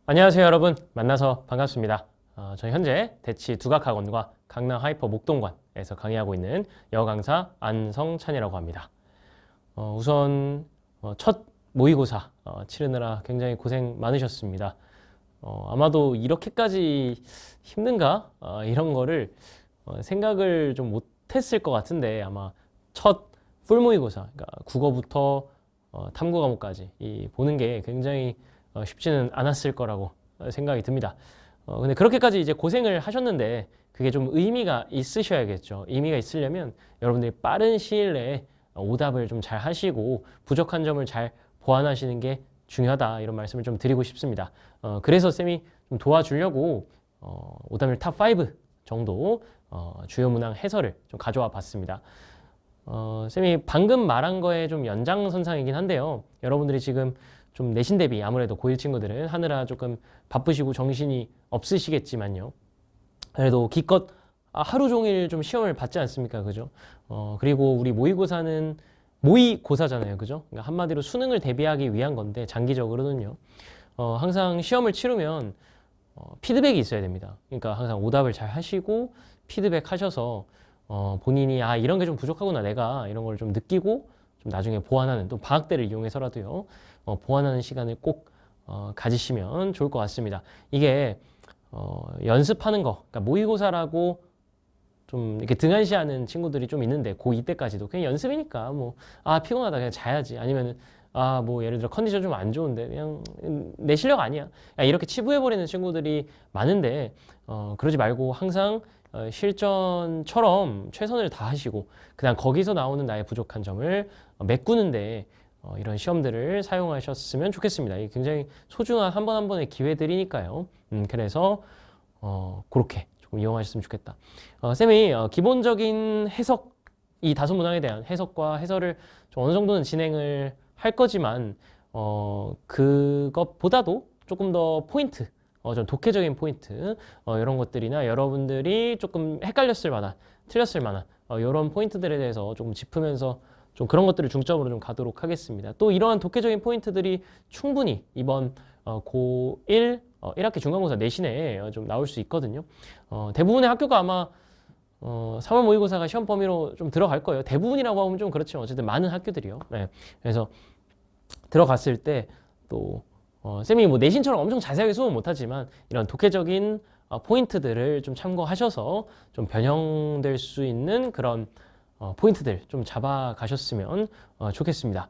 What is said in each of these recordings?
안녕하세요 여러분, 만나서 반갑습니다. 저는 현재 대치 두각학원과 강남 하이퍼 목동관에서 강의하고 있는 여강사 안성찬이라고 합니다. 우선 첫 모의고사 치르느라 굉장히 고생 많으셨습니다. 아마도 이렇게까지 힘든가? 이런 거를 생각을 좀 못했을 것 같은데, 아마 첫 풀모의고사, 그러니까 국어부터 탐구 과목까지 보는 게 굉장히 쉽지는 않았을 거라고 생각이 듭니다. 근데 그렇게까지 이제 고생을 하셨는데 그게 좀 의미가 있으셔야겠죠. 의미가 있으려면 여러분들이 빠른 시일 내에 오답을 좀 잘 하시고 부족한 점을 잘 보완하시는 게 중요하다, 이런 말씀을 좀 드리고 싶습니다. 그래서 쌤이 좀 도와주려고 오답률 탑5 정도 주요 문항 해설을 좀 가져와 봤습니다. 쌤이 방금 말한 거에 좀 연장선상이긴 한데요. 여러분들이 지금 좀 내신 대비 아무래도 고1 친구들은 하느라 조금 바쁘시고 정신이 없으시겠지만요. 그래도 기껏 하루 종일 좀 시험을 받지 않습니까? 그죠? 그리고 우리 모의고사는 모의고사잖아요. 그죠? 그러니까 한마디로 수능을 대비하기 위한 건데, 장기적으로는요. 항상 시험을 치르면 피드백이 있어야 됩니다. 그러니까 항상 오답을 잘 하시고 피드백 하셔서 본인이 이런 게 좀 부족하구나, 내가 이런 걸 좀 느끼고 좀 나중에 보완하는, 또 방학 때를 이용해서라도요, 보완하는 시간을 꼭 가지시면 좋을 것 같습니다. 이게 연습하는 거, 그러니까 모의고사라고 좀 이렇게 등한시하는 친구들이 좀 있는데, 고2 때까지도 그냥 연습이니까 피곤하다 그냥 자야지, 아니면은 뭐 예를 들어 컨디션 좀 안 좋은데 그냥 내 실력 아니야, 이렇게 치부해버리는 친구들이 많은데, 그러지 말고 항상 실전처럼 최선을 다하시고 그냥 거기서 나오는 나의 부족한 점을 메꾸는데 이런 시험들을 사용하셨으면 좋겠습니다. 이게 굉장히 소중한 한 번 한 번의 기회들이니까요. 그래서 그렇게 조금 이용하셨으면 좋겠다. 쌤이 기본적인 해석, 이 다섯 문항에 대한 해석과 해설을 좀 어느 정도는 진행을 할 거지만, 그것보다도 조금 더 포인트, 좀 독해적인 포인트, 이런 것들이나 여러분들이 조금 헷갈렸을 만한, 틀렸을 만한 이런 포인트들에 대해서 조금 짚으면서 좀 그런 것들을 중점으로 좀 가도록 하겠습니다. 또 이러한 독해적인 포인트들이 충분히 이번 고1 1학기 중간고사 내신에 좀 나올 수 있거든요. 대부분의 학교가 아마 3월 모의고사가 시험 범위로 좀 들어갈 거예요. 대부분이라고 하면 좀 그렇지만 어쨌든 많은 학교들이요. 네. 그래서 들어갔을 때 또 쌤이 뭐 내신처럼 엄청 자세하게 수업 못하지만 이런 독해적인 포인트들을 좀 참고하셔서 좀 변형될 수 있는 그런 포인트들 좀 잡아가셨으면 좋겠습니다.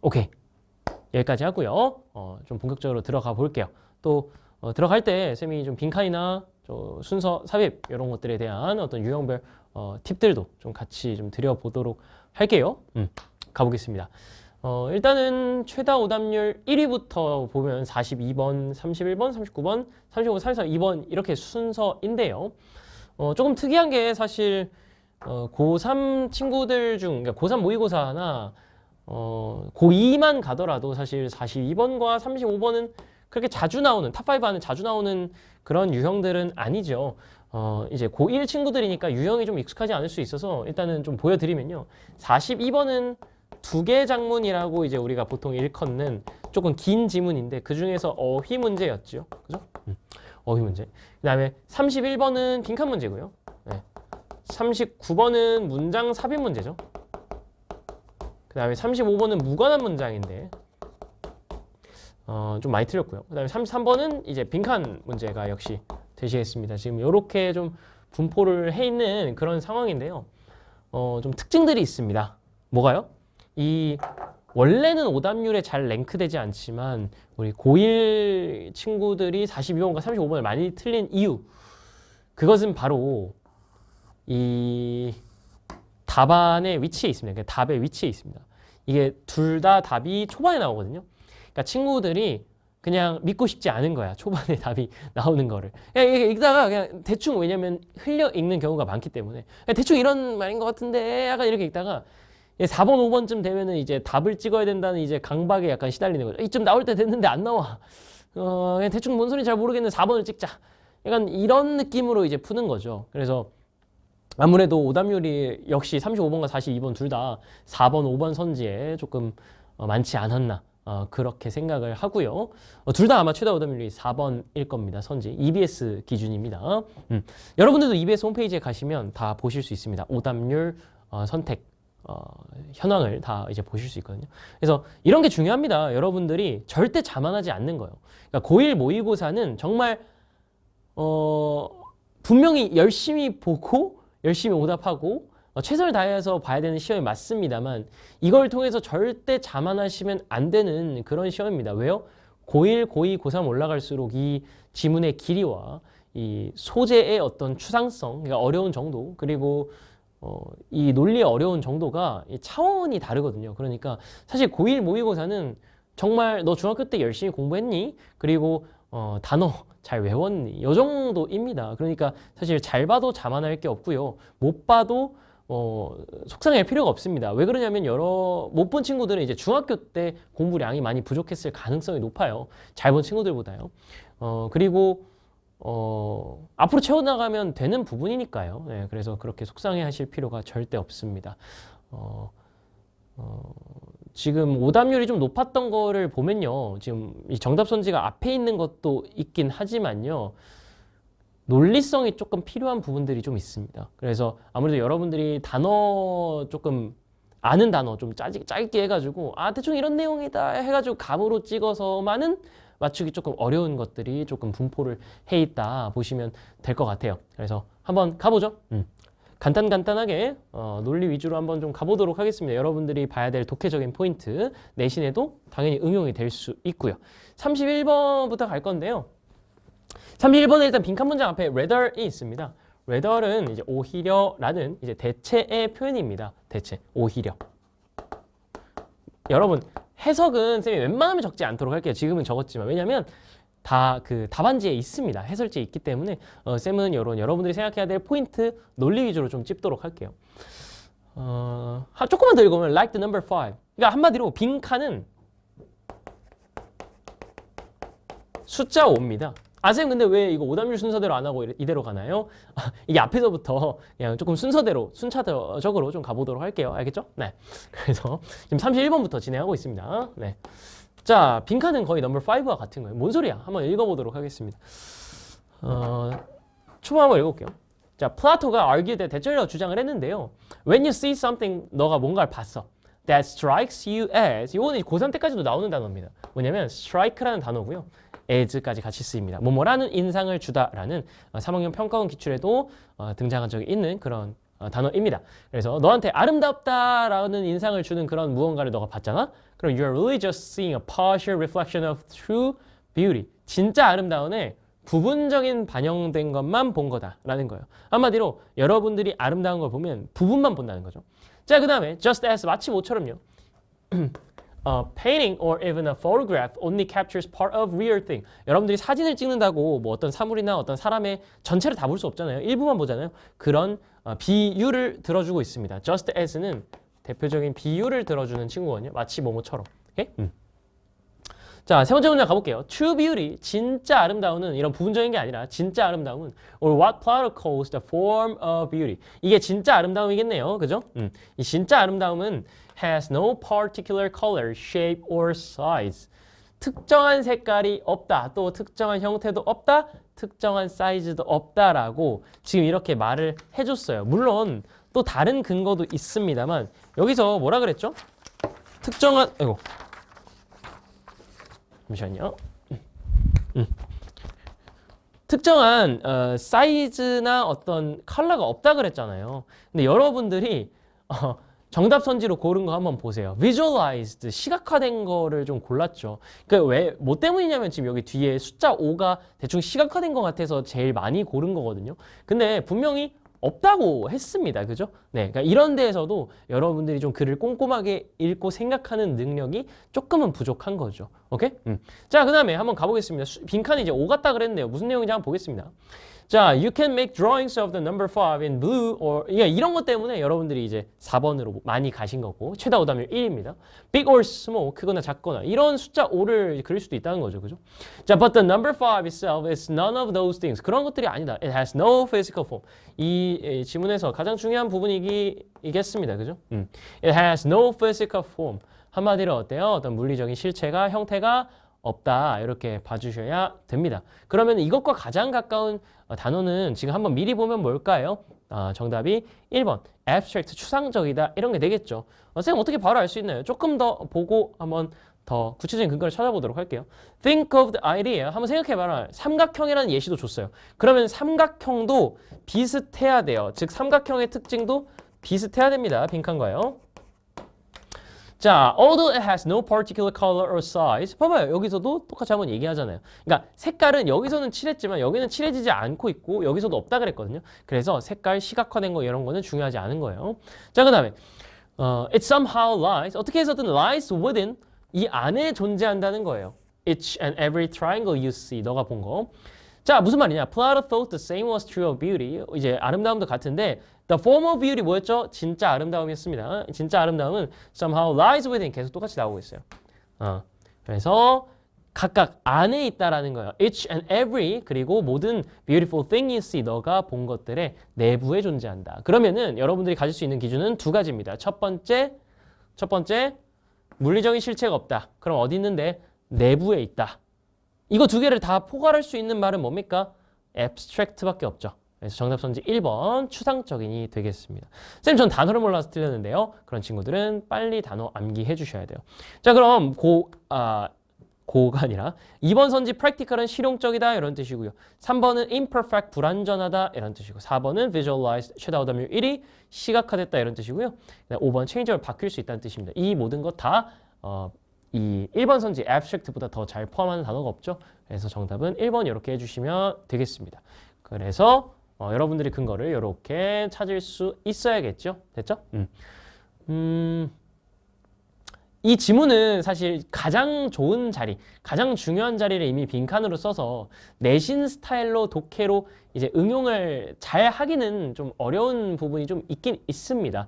오케이, 여기까지 하고요. 좀 본격적으로 들어가 볼게요. 또 들어갈 때 쌤이 좀 빈칸이나 순서 삽입 이런 것들에 대한 어떤 유형별 팁들도 좀 같이 좀 드려보도록 할게요. 가보겠습니다. 일단은 최다 오답률 1위부터 보면 42번, 31번, 39번, 35번, 32번 이렇게 순서인데요. 조금 특이한 게 사실 고3 친구들 중, 그러니까 고3 모의고사나 고2만 가더라도 사실 42번과 35번은 그렇게 자주 나오는, 탑5 안에 자주 나오는 그런 유형들은 아니죠. 이제 고1 친구들이니까 유형이 좀 익숙하지 않을 수 있어서 일단은 좀 보여드리면요. 42번은 두 개 작문이라고 이제 우리가 보통 일컫는 조금 긴 지문인데, 그 중에서 어휘 문제였죠. 그죠? 어휘 문제. 그 다음에 31번은 빈칸 문제고요. 네. 39번은 문장 삽입 문제죠. 그 다음에 35번은 무관한 문장인데 좀 많이 틀렸고요. 그 다음에 33번은 이제 빈칸 문제가 역시 되시겠습니다. 지금 이렇게 좀 분포를 해 있는 그런 상황인데요. 좀 특징들이 있습니다. 뭐가요? 원래는 오답률에 잘 랭크되지 않지만 우리 고1 친구들이 42번과 35번을 많이 틀린 이유, 그것은 바로 이 답안의 위치에 있습니다. 그러니까 답의 위치에 있습니다. 이게 둘 다 답이 초반에 나오거든요. 그러니까 친구들이 그냥 믿고 싶지 않은 거야, 초반에 답이 나오는 거를. 그냥 읽다가 그냥 대충, 왜냐면 흘려 읽는 경우가 많기 때문에 대충 이런 말인 것 같은데 약간 이렇게 읽다가 4번, 5번쯤 되면은 이제 답을 찍어야 된다는 이제 강박에 약간 시달리는 거죠. 이쯤 나올 때 됐는데 안 나와. 그냥 대충 뭔 소리인지 잘 모르겠는데 4번을 찍자. 약간 이런 느낌으로 이제 푸는 거죠. 그래서 아무래도 오답률이 역시 35번과 42번 둘 다 4번, 5번 선지에 조금 많지 않았나 그렇게 생각을 하고요. 둘 다 아마 최다 오답률이 4번일 겁니다. 선지. EBS 기준입니다. 여러분들도 EBS 홈페이지에 가시면 다 보실 수 있습니다. 오답률 선택 현황을 다 이제 보실 수 있거든요. 그래서 이런 게 중요합니다. 여러분들이 절대 자만하지 않는 거예요. 그러니까 고1 모의고사는 정말 분명히 열심히 보고 열심히 오답하고 최선을 다해서 봐야 되는 시험이 맞습니다만 이걸 통해서 절대 자만하시면 안 되는 그런 시험입니다. 왜요? 고1, 고2, 고3 올라갈수록 이 지문의 길이와 이 소재의 어떤 추상성, 그러니까 어려운 정도, 그리고 이 논리의 어려운 정도가 차원이 다르거든요. 그러니까 사실 고1 모의고사는 정말 너 중학교 때 열심히 공부했니? 그리고 단어 잘 외웠니? 이 정도입니다. 그러니까 사실 잘 봐도 자만할 게 없고요. 못 봐도 속상할 필요가 없습니다. 왜 그러냐면 못 본 친구들은 이제 중학교 때 공부량이 많이 부족했을 가능성이 높아요. 잘 본 친구들보다요. 그리고 앞으로 채워나가면 되는 부분이니까요. 네, 그래서 그렇게 속상해 하실 필요가 절대 없습니다. 지금 오답률이 좀 높았던 거를 보면요. 지금 이 정답 선지가 앞에 있는 것도 있긴 하지만요. 논리성이 조금 필요한 부분들이 좀 있습니다. 그래서 아무래도 여러분들이 단어 조금 아는 단어 좀 짧게 해가지고 대충 이런 내용이다 해가지고 감으로 찍어서만은 맞추기 조금 어려운 것들이 조금 분포를 해 있다 보시면 될 것 같아요. 그래서 한번 가보죠. 간단하게 논리 위주로 한번 좀 가보도록 하겠습니다. 여러분들이 봐야 될 독해적인 포인트 내신에도 당연히 응용이 될 수 있고요. 31번부터 갈 건데요. 31번에 일단 빈칸 문장 앞에 rather이 있습니다. rather는 이제 오히려라는 이제 대체의 표현입니다. 대체, 오히려. 여러분 해석은 쌤이 웬만하면 적지 않도록 할게요. 지금은 적었지만 왜냐면 다 그 답안지에 있습니다. 해설지에 있기 때문에 쌤은 여러분들이 생각해야 될 포인트 논리 위주로 좀 찝도록 할게요. 조금만 더 읽으면 like the number 5. 그러니까 한마디로 빈칸은 숫자 5입니다. 쌤 근데 왜 이거 오답률 순서대로 안 하고 이대로 가나요? 이게 앞에서부터 그냥 조금 순차적으로 좀 가보도록 할게요. 알겠죠? 네. 그래서 지금 31번부터 진행하고 있습니다. 네. 자, 빈칸은 거의 넘버 5와 같은 거예요. 뭔 소리야? 한번 읽어보도록 하겠습니다. 초반 한번 읽어볼게요. 자, 플라토가 argued 대절이라고 주장을 했는데요. When you see something, 너가 뭔가를 봤어. That strikes you as, 이거는 고3 때까지도 나오는 단어입니다. 뭐냐면 strike라는 단어고요. as까지 같이 쓰입니다. 뭐뭐라는 인상을 주다라는 3학년 평가원 기출에도 등장한 적이 있는 그런 단어입니다. 그래서 너한테 아름답다라는 인상을 주는 그런 무언가를 너가 봤잖아? 그럼 you're really just seeing a partial reflection of true beauty. 진짜 아름다움에 부분적인 반영된 것만 본 거다라는 거예요. 한마디로 여러분들이 아름다운 걸 보면 부분만 본다는 거죠. 자, 그 다음에 just as 마치 모처럼요. Painting or even a photograph only captures part of real thing. 여러분들이 사진을 찍는다고 뭐 어떤 사물이나 어떤 사람의 전체를 다 볼 수 없잖아요. 일부만 보잖아요. 그런 비유를 들어주고 있습니다. Just as는 대표적인 비유를 들어주는 친구거든요. 마치 뭐뭐처럼. 오케이? 자, 세 번째 문장 가볼게요. True beauty, 진짜 아름다움은 이런 부분적인 게 아니라 진짜 아름다움은 or what Plato calls the form of beauty. 이게 진짜 아름다움이겠네요. 그죠? 이 진짜 아름다움은 has no particular color, shape or size. 특정한 색깔이 없다. 또 특정한 형태도 없다. 특정한 사이즈도 없다라고 지금 이렇게 말을 해줬어요. 물론 또 다른 근거도 있습니다만 여기서 뭐라 그랬죠? 특정한 잠시만요. 특정한 사이즈나 어떤 컬러가 없다 그랬잖아요. 근데 여러분들이 정답 선지로 고른 거 한번 보세요. visualized, 시각화된 거를 좀 골랐죠. 그러니까 뭐 때문이냐면 지금 여기 뒤에 숫자 5가 대충 시각화된 것 같아서 제일 많이 고른 거거든요. 근데 분명히 없다고 했습니다. 그죠? 네. 그러니까 이런 데에서도 여러분들이 좀 글을 꼼꼼하게 읽고 생각하는 능력이 조금은 부족한 거죠. 오케이? 자, 그 다음에 한번 가보겠습니다. 빈칸이 이제 5 같다 그랬는데요. 무슨 내용인지 한번 보겠습니다. 자, you can make drawings of the number 5 in blue or 이런 것 때문에 여러분들이 이제 4번으로 많이 가신 거고 최다 오답률 1입니다. big or small, 크거나 작거나 이런 숫자 5를 그릴 수도 있다는 거죠. 그죠? 자, but the number 5 itself is none of those things. 그런 것들이 아니다. It has no physical form. 이 지문에서 가장 중요한 부분이겠습니다. 그죠? It has no physical form. 한마디로 어때요? 어떤 물리적인 실체가 형태가 없다 이렇게 봐주셔야 됩니다. 그러면 이것과 가장 가까운 단어는 지금 한번 미리 보면 뭘까요? 정답이 1번 abstract 추상적이다 이런 게 되겠죠. 선생님 어떻게 바로 알 수 있나요? 조금 더 보고 한번 더 구체적인 근거를 찾아보도록 할게요. Think of the idea. 한번 생각해봐라. 삼각형이라는 예시도 줬어요. 그러면 삼각형도 비슷해야 돼요. 즉 삼각형의 특징도 비슷해야 됩니다. 빈칸과요. 자, although it has no particular color or size. 봐봐요. 여기서도 똑같이 한번 얘기하잖아요. 그러니까 색깔은 여기서는 칠했지만 여기는 칠해지지 않고 있고 여기서도 없다 그랬거든요. 그래서 색깔, 시각화된 거 이런 거는 중요하지 않은 거예요. 자, 그 다음에 it somehow lies. 어떻게 해서든 lies within. 이 안에 존재한다는 거예요. Each and every triangle you see. 너가 본 거. 자, 무슨 말이냐? Plato thought the same was true of beauty. 이제 아름다움도 같은데 the form of beauty 뭐였죠? 진짜 아름다움이었습니다. 진짜 아름다움은 somehow lies within. 계속 똑같이 나오고 있어요. 그래서 각각 안에 있다라는 거예요. Each and every 그리고 모든 beautiful thing you see. 너가 본 것들의 내부에 존재한다. 그러면은 여러분들이 가질 수 있는 기준은 두 가지입니다. 첫 번째 물리적인 실체가 없다. 그럼 어디 있는데? 내부에 있다. 이거 두 개를 다 포괄할 수 있는 말은 뭡니까? abstract밖에 없죠. 그래서 정답 선지 1번 추상적인이 되겠습니다. 쌤, 전 단어를 몰라서 틀렸는데요. 그런 친구들은 빨리 단어 암기해 주셔야 돼요. 자, 그럼 고가 아니라 2번 선지 practical은 실용적이다 이런 뜻이고요. 3번은 imperfect 불완전하다 이런 뜻이고 4번은 visualize 최다 오답률 1위 시각화됐다 이런 뜻이고요. 5번 changeable 바뀔 수 있다는 뜻입니다. 이 모든 것 다 이 1번 선지 abstract보다 더 잘 포함하는 단어가 없죠. 그래서 정답은 1번 이렇게 해주시면 되겠습니다. 그래서 여러분들이 근거를 이렇게 찾을 수 있어야겠죠. 됐죠? 이 지문은 사실 가장 좋은 자리, 가장 중요한 자리를 이미 빈칸으로 써서 내신 스타일로 독해로 이제 응용을 잘 하기는 좀 어려운 부분이 좀 있긴 있습니다.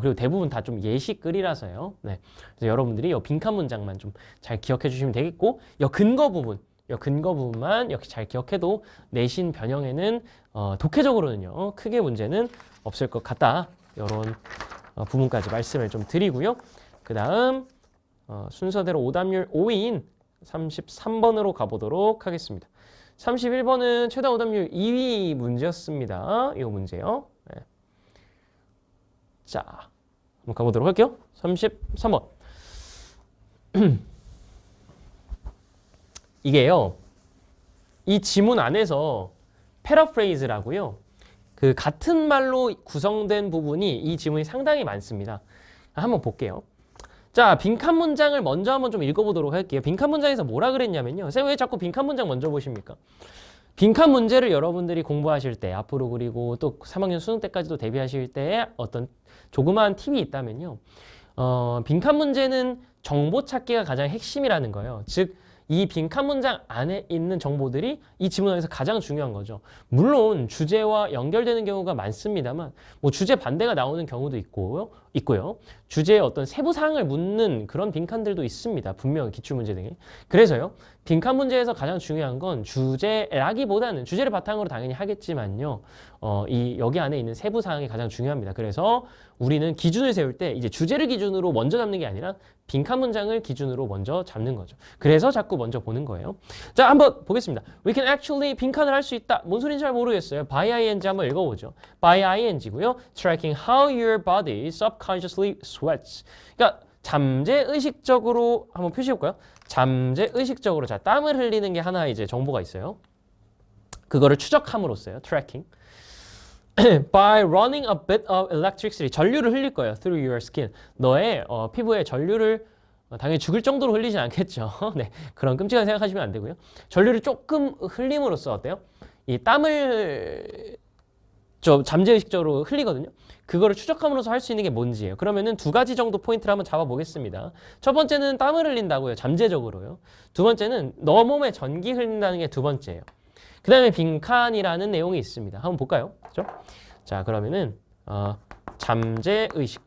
그리고 대부분 다 좀 예시글이라서요. 네. 그래서 여러분들이 이 빈칸 문장만 좀 잘 기억해 주시면 되겠고, 이 근거 부분만 역시 잘 기억해도 내신 변형에는 독해적으로는요 크게 문제는 없을 것 같다. 이런 부분까지 말씀을 좀 드리고요. 그 다음 순서대로 오답률 5위인 33번으로 가보도록 하겠습니다. 31번은 최다 오답률 2위 문제였습니다. 이 문제요. 네. 자, 한번 가보도록 할게요. 33번. 이게요. 이 지문 안에서 패러프레이즈라고요. 그 같은 말로 구성된 부분이 이 지문이 상당히 많습니다. 한번 볼게요. 자, 빈칸 문장을 먼저 한번 좀 읽어보도록 할게요. 빈칸 문장에서 뭐라 그랬냐면요. 쌤, 왜 자꾸 빈칸 문장 먼저 보십니까? 빈칸 문제를 여러분들이 공부하실 때, 앞으로 그리고 또 3학년 수능 때까지도 대비하실 때 어떤 조그마한 팁이 있다면요. 빈칸 문제는 정보 찾기가 가장 핵심이라는 거예요. 즉, 이 빈칸 문장 안에 있는 정보들이 이 지문 안에서 가장 중요한 거죠. 물론 주제와 연결되는 경우가 많습니다만 뭐 주제 반대가 나오는 경우도 있고요. 주제의 어떤 세부 사항을 묻는 그런 빈칸들도 있습니다. 분명히 기출문제 등에. 그래서요. 빈칸 문제에서 가장 중요한 건 주제라기보다는 주제를 바탕으로 당연히 하겠지만요. 여기 안에 있는 세부 사항이 가장 중요합니다. 그래서 우리는 기준을 세울 때 이제 주제를 기준으로 먼저 잡는 게 아니라 빈칸 문장을 기준으로 먼저 잡는 거죠. 그래서 자꾸 먼저 보는 거예요. 자, 한번 보겠습니다. We can actually 빈칸을 할 수 있다. 뭔 소리인지 잘 모르겠어요. by ing 한번 읽어보죠. by ing고요. Tracking how your body subconsciously sweats. 그러니까 잠재의식적으로 한번 표시해볼까요? 잠재의식적으로 자 땀을 흘리는 게 하나 이제 정보가 있어요. 그거를 추적함으로써요. tracking. By running a bit of electricity. 전류를 흘릴 거예요. Through your skin. 너의 피부에 전류를 당연히 죽을 정도로 흘리진 않겠죠. 네, 그런 끔찍한 생각하시면 안 되고요. 전류를 조금 흘림으로써 어때요? 이 땀을 좀 잠재의식적으로 흘리거든요. 그거를 추적함으로써 할 수 있는 게 뭔지예요. 그러면은 두 가지 정도 포인트를 한번 잡아보겠습니다. 첫 번째는 땀을 흘린다고요. 잠재적으로요. 두 번째는 너 몸에 전기 흘린다는 게 두 번째예요. 그 다음에 빈칸이라는 내용이 있습니다. 한번 볼까요? 그렇죠? 자, 그러면은 잠재의식.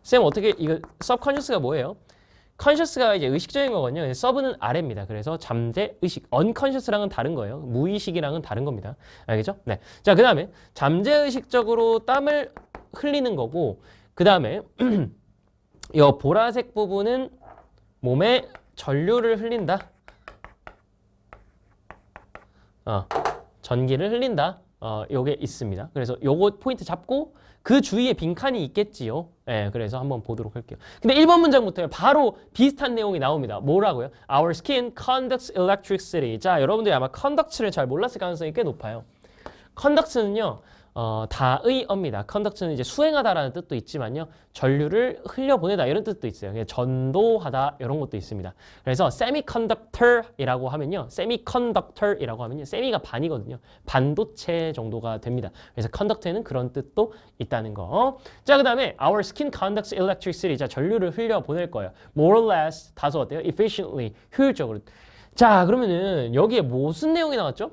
쌤 어떻게 이거 subconscious가 뭐예요? conscious가 이제 의식적인 거거든요. sub는 아래입니다. 그래서 잠재의식, unconscious랑은 다른 거예요. 무의식이랑은 다른 겁니다. 알겠죠? 네. 자, 그 다음에 잠재의식적으로 땀을 흘리는 거고, 그 다음에 이 보라색 부분은 몸에 전류를 흘린다. 전기를 흘린다. 요게 있습니다. 그래서 요거 포인트 잡고 그 주위에 빈칸이 있겠지요. 예, 그래서 한번 보도록 할게요. 근데 1번 문장부터 바로 비슷한 내용이 나옵니다. 뭐라고요? Our skin conducts electricity. 자, 여러분들이 아마 conduct를 잘 몰랐을 가능성이 꽤 높아요. conduct는요. 다의 어입니다. conduct는 이제 수행하다라는 뜻도 있지만요. 전류를 흘려보내다 이런 뜻도 있어요. 전도하다 이런 것도 있습니다. 그래서 semiconductor이라고 하면요. semiconductor이라고 하면요. semi가 반이거든요. 반도체 정도가 됩니다. 그래서 conduct에는 그런 뜻도 있다는 거. 자, 그 다음에 our skin conducts electricity. 자, 전류를 흘려보낼 거예요. more or less 다소 어때요? efficiently 효율적으로. 자, 그러면은 여기에 무슨 내용이 나왔죠?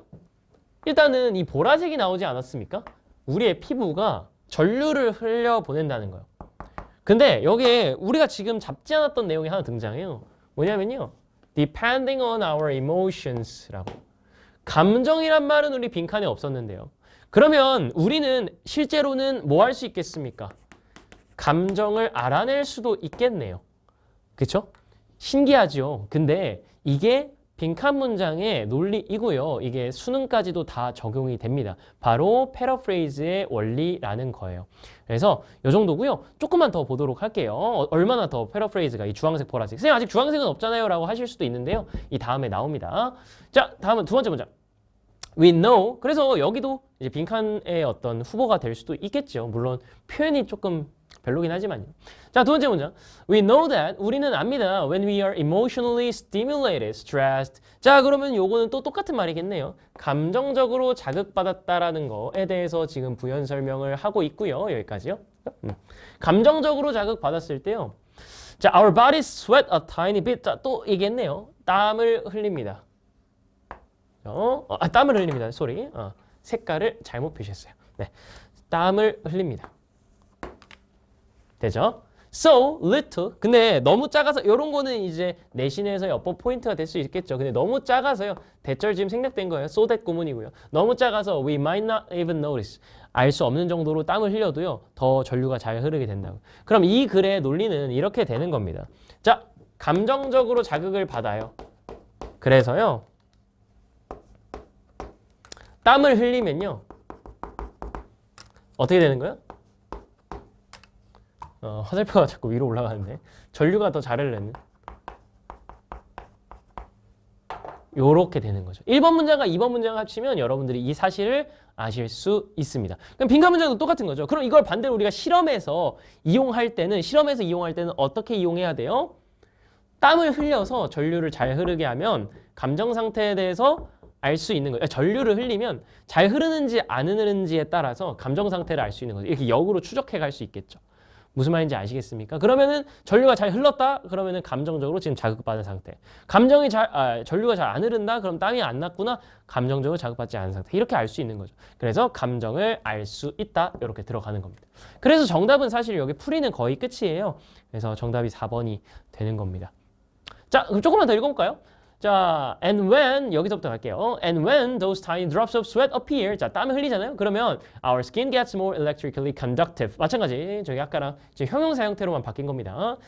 일단은 이 보라색이 나오지 않았습니까? 우리의 피부가 전류를 흘려보낸다는 거예요. 근데 여기에 우리가 지금 잡지 않았던 내용이 하나 등장해요. 뭐냐면요. depending on our emotions라고. 감정이란 말은 우리 빈칸에 없었는데요. 그러면 우리는 실제로는 뭐 할 수 있겠습니까? 감정을 알아낼 수도 있겠네요. 그쵸? 신기하죠? 근데 이게 빈칸 문장의 논리이고요. 이게 수능까지도 다 적용이 됩니다. 바로 패러프레이즈의 원리라는 거예요. 그래서 이 정도고요. 조금만 더 보도록 할게요. 얼마나 더 패러프레이즈가 이 주황색, 보라색. 선생님 아직 주황색은 없잖아요 라고 하실 수도 있는데요. 이 다음에 나옵니다. 자, 다음은 두 번째 문장. We know. 그래서 여기도 이제 빈칸의 어떤 후보가 될 수도 있겠죠. 물론 표현이 조금 별로긴 하지만요. 자, 두 번째 문장. We know that. 우리는 압니다. When we are emotionally stimulated, stressed. 자, 그러면 요거는 또 똑같은 말이겠네요. 감정적으로 자극받았다라는 거에 대해서 지금 부연 설명을 하고 있고요. 여기까지요. 감정적으로 자극받았을 때요. 자, our bodies sweat a tiny bit. 자, 또 얘기했네요. 땀을 흘립니다. 땀을 흘립니다. sorry. 색깔을 잘못 표시했어요. 네. 땀을 흘립니다. 되죠? So little. 근데 너무 작아서 이런 거는 이제 내신에서의 어법 포인트가 될 수 있겠죠. 근데 너무 작아서요. 대절 지금 생략된 거예요. so that 구문이고요. 너무 작아서 we might not even notice. 알 수 없는 정도로 땀을 흘려도요. 더 전류가 잘 흐르게 된다고. 그럼 이 글의 논리는 이렇게 되는 겁니다. 자, 감정적으로 자극을 받아요. 그래서요. 땀을 흘리면요. 어떻게 되는 거예요? 화살표가 자꾸 위로 올라가는데 전류가 더 잘 흐르는 요렇게 되는 거죠. 1번 문장과 2번 문장을 합치면 여러분들이 이 사실을 아실 수 있습니다. 그럼 빈칸 문장도 똑같은 거죠. 그럼 이걸 반대로 우리가 실험에서 이용할 때는 어떻게 이용해야 돼요? 땀을 흘려서 전류를 잘 흐르게 하면 감정 상태에 대해서 알 수 있는 거예요. 전류를 흘리면 잘 흐르는지 안 흐르는지에 따라서 감정 상태를 알 수 있는 거죠. 이렇게 역으로 추적해 갈 수 있겠죠. 무슨 말인지 아시겠습니까? 그러면은 전류가 잘 흘렀다? 그러면은 감정적으로 지금 자극받은 상태. 전류가 잘 안 흐른다? 그럼 땀이 안 났구나? 감정적으로 자극받지 않은 상태. 이렇게 알 수 있는 거죠. 그래서 감정을 알 수 있다. 이렇게 들어가는 겁니다. 그래서 정답은 사실 여기 풀이는 거의 끝이에요. 그래서 정답이 4번이 되는 겁니다. 자, 그럼 조금만 더 읽어볼까요? 자, and when 여기서부터 갈게요. And when those tiny drops of sweat appear, 자, 땀을 흘리잖아요. 그러면 our skin gets more electrically conductive. 마찬가지. 저기 아까랑 지금 형용사 형태로만 바뀐 겁니다.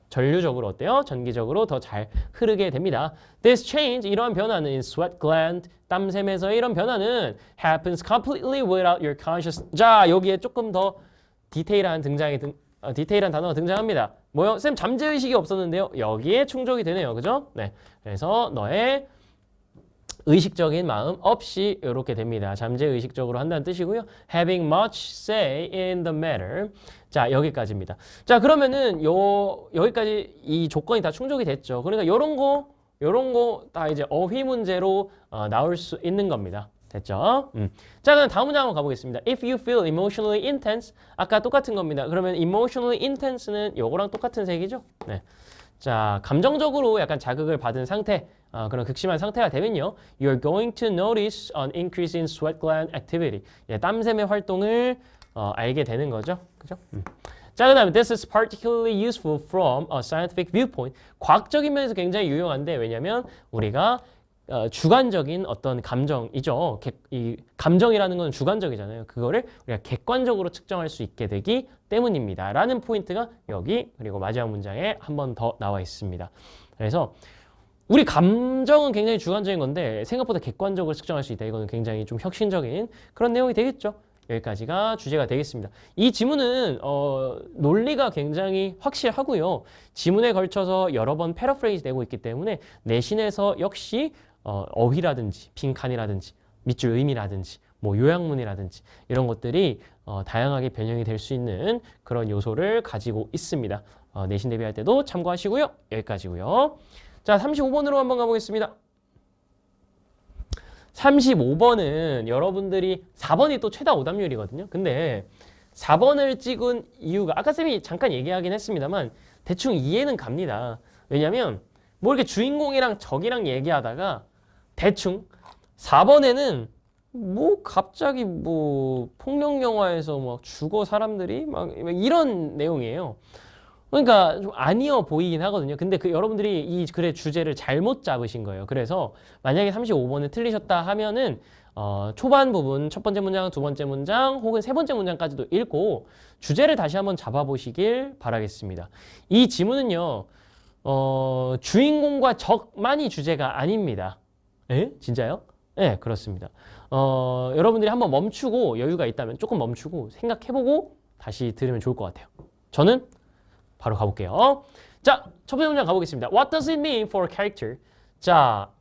전류적으로 어때요? 전기적으로 더 잘 흐르게 됩니다. This change, 이러한 변화는 in sweat gland, 땀샘에서의 이런 변화는 happens completely without your conscious. 자, 여기에 조금 더 디테일한 단어가 등장합니다. 뭐요? 쌤 잠재의식이 없었는데요. 여기에 충족이 되네요. 그죠? 네. 그래서 너의 의식적인 마음 없이 이렇게 됩니다. 잠재의식적으로 한다는 뜻이고요. Having much say in the matter. 자, 여기까지입니다. 자, 그러면은 여기까지 이 조건이 다 충족이 됐죠. 그러니까 요런 거 다 이제 어휘 문제로 나올 수 있는 겁니다. 됐죠? 자, 그럼 다음 문장 한번 가보겠습니다. If you feel emotionally intense, 아까 똑같은 겁니다. 그러면 emotionally intense는 요거랑 똑같은 색이죠? 네. 자, 감정적으로 약간 자극을 받은 상태, 그런 극심한 상태가 되면요, you're going to notice an increase in sweat gland activity. 예, 땀샘의 활동을 알게 되는 거죠, 그죠? 자, 그다음에 this is particularly useful from a scientific viewpoint. 과학적인 면에서 굉장히 유용한데 왜냐면 우리가 주관적인 어떤 감정이죠. 이 감정이라는 건 주관적이잖아요. 그거를 우리가 객관적으로 측정할 수 있게 되기 때문입니다. 라는 포인트가 여기 그리고 마지막 문장에 한 번 더 나와 있습니다. 그래서 우리 감정은 굉장히 주관적인 건데 생각보다 객관적으로 측정할 수 있다. 이거는 굉장히 좀 혁신적인 그런 내용이 되겠죠. 여기까지가 주제가 되겠습니다. 이 지문은 논리가 굉장히 확실하고요. 지문에 걸쳐서 여러 번 패러프레이즈 되고 있기 때문에 내신에서 역시 어휘라든지 빈칸이라든지 밑줄 의미라든지 뭐 요약문이라든지 이런 것들이 다양하게 변형이 될 수 있는 그런 요소를 가지고 있습니다. 내신 대비할 때도 참고하시고요. 여기까지고요. 자, 35번으로 한번 가보겠습니다. 35번은 여러분들이 4번이 또 최다 오답률이거든요. 근데 4번을 찍은 이유가 아까 쌤이 잠깐 얘기하긴 했습니다만 대충 이해는 갑니다. 왜냐면 뭐 이렇게 주인공이랑 적이랑 얘기하다가 대충 4번에는 뭐 갑자기 뭐 폭력 영화에서 막 죽어 사람들이 막 이런 내용이에요. 그러니까 좀 아니어 보이긴 하거든요. 근데 여러분들이 이 글의 주제를 잘못 잡으신 거예요. 그래서 만약에 35번을 틀리셨다 하면은 초반 부분 첫 번째 문장, 두 번째 문장 혹은 세 번째 문장까지도 읽고 주제를 다시 한번 잡아보시길 바라겠습니다. 이 지문은요. 주인공과 적만이 주제가 아닙니다. 에? 진짜요? 네, 그렇습니다. 여러분들이 한번 멈추고 여유가 있다면 조금 멈추고 생각해보고 다시 들으면 좋을 것 같아요. 저는 바로 가볼게요. 자, 첫 번째 문장 가보겠습니다. What does it mean for a character? 자,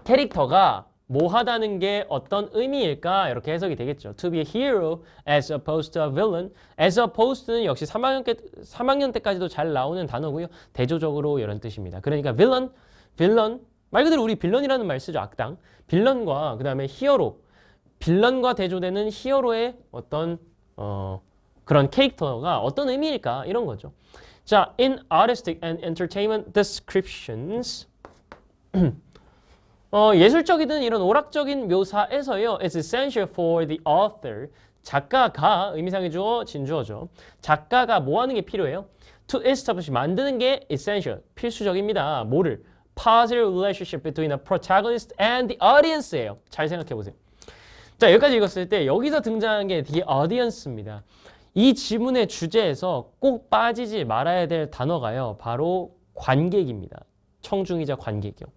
캐릭터가 뭐 하다는 게 어떤 의미일까? 이렇게 해석이 되겠죠. To be a hero as opposed to a villain. As opposed는 역시 3학년 때까지도 잘 나오는 단어고요. 대조적으로 이런 뜻입니다. 그러니까 villain, 말 그대로 우리 빌런이라는 말 쓰죠. 악당. 빌런과 그 다음에 히어로. 빌런과 대조되는 히어로의 어떤 그런 캐릭터가 어떤 의미일까? 이런 거죠. 자, in artistic and entertainment descriptions 예술적이든 이런 오락적인 묘사에서요. It's essential for the author. 작가가 의미상의 주어, 진주어죠. 작가가 뭐 하는 게 필요해요? To establish, 만드는 게 essential, 필수적입니다. 뭐를? Positive relationship between the protagonist and the audience예요. 잘 생각해 보세요. 자, 여기까지 읽었을 때 여기서 등장한 게 the audience입니다. 이 지문의 주제에서 꼭 빠지지 말아야 될 단어가요. 바로 관객입니다. 청중이자 관객이요.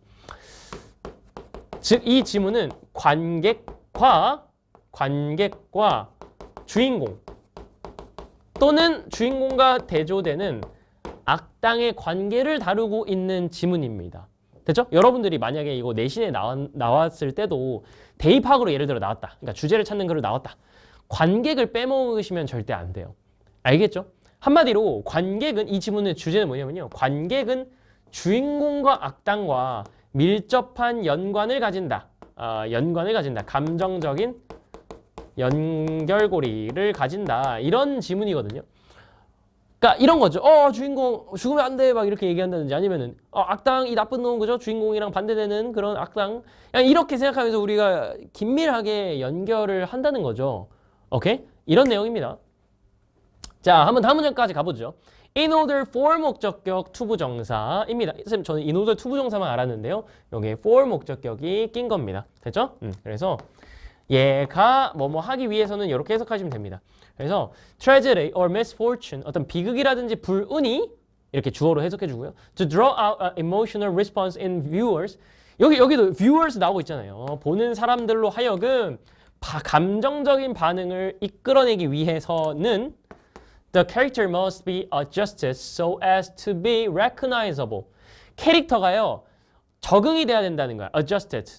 즉, 이 지문은 관객과 주인공 또는 주인공과 대조되는 악당의 관계를 다루고 있는 지문입니다. 됐죠? 여러분들이 만약에 이거 내신에 나왔을 때도 대입학으로 예를 들어 나왔다. 그러니까 주제를 찾는 글을 나왔다. 관객을 빼먹으시면 절대 안 돼요. 알겠죠? 한마디로 관객은 이 지문의 주제는 뭐냐면요. 관객은 주인공과 악당과 밀접한 연관을 가진다. 감정적인 연결고리를 가진다. 이런 지문이거든요. 그러니까 이런 거죠. 주인공 죽으면 안 돼. 막 이렇게 얘기한다든지 아니면은 악당 이 나쁜 놈 그죠? 주인공이랑 반대되는 그런 악당. 그냥 이렇게 생각하면서 우리가 긴밀하게 연결을 한다는 거죠. 오케이? 이런 내용입니다. 자, 한번 다음 문장까지 가보죠. In order for 목적격 투부정사입니다. 선생님, 저는 in order 투부정사만 알았는데요. 여기에 for 목적격이 낀 겁니다. 됐죠? 그래서 얘가 뭐뭐 하기 위해서는 이렇게 해석하시면 됩니다. 그래서 tragedy or misfortune, 어떤 비극이라든지 불운이 이렇게 주어로 해석해 주고요. To draw out an emotional response in viewers. 여기도 viewers 나오고 있잖아요. 보는 사람들로 하여금 감정적인 반응을 이끌어내기 위해서는 the character must be adjusted so as to be recognizable. 캐릭터가요, 적응이 돼야 된다는 거야. adjusted.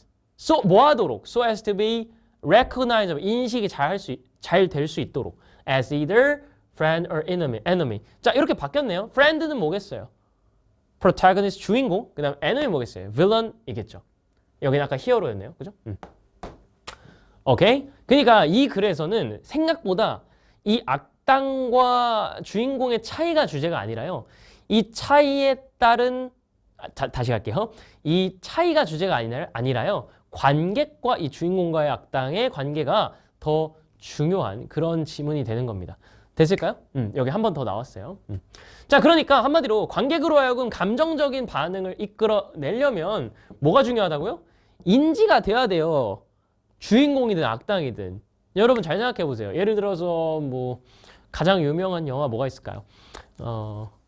뭐 하도록? so as to be recognizable. 인식이 잘 될 수 있도록. as either friend or enemy. 자, 이렇게 바뀌었네요. friend는 뭐겠어요? protagonist, 주인공. 그 다음 enemy 뭐겠어요? villain이겠죠. 여기는 아까 히어로였네요. 그죠? 오케이? 그러니까 이 글에서는 생각보다 이 악당과 주인공의 차이가 주제가 아니라요. 이 차이에 따른 다시 갈게요. 이 차이가 주제가 아니라요. 관객과 이 주인공과의 악당의 관계가 더 중요한 그런 지문이 되는 겁니다. 됐을까요? 여기 한 번 더 나왔어요. 자, 그러니까 한마디로 관객으로 하여금 감정적인 반응을 이끌어내려면 뭐가 중요하다고요? 인지가 돼야 돼요. 주인공이든 악당이든. 여러분 잘 생각해 보세요. 예를 들어서 뭐 가장 유명한 영화 뭐가 있을까요?